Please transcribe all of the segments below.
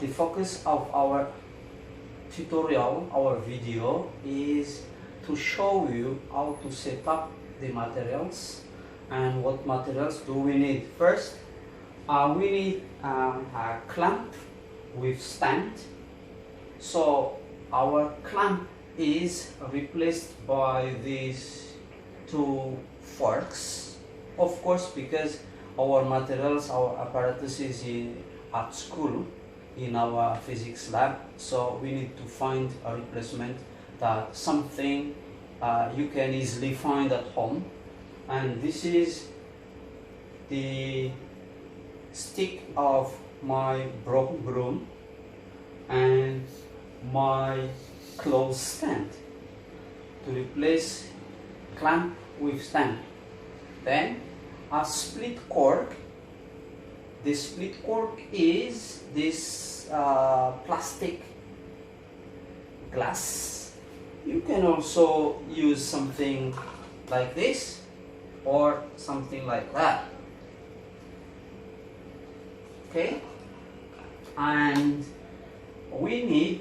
the focus of our tutorial, our video, is to show you how to set up the materials and what materials do we need. First, we need a clamp with stand. So our clamp is replaced by these two forks, of course, because our materials, our apparatus is at school in our physics lab, so we need to find a replacement, that something you can easily find at home. And this is the stick of my broken broom and my clothes stand to replace clamp with stand. Then a split cork. The split cork is this plastic glass. You can also use something like this or something like that. Okay, and we need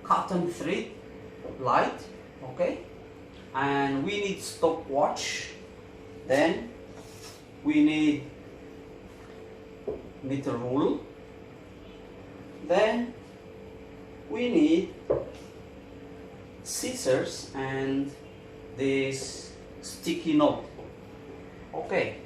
cotton thread light, okay, and we need stopwatch. Then we need meter rule. Then we need scissors and this sticky note. Okay,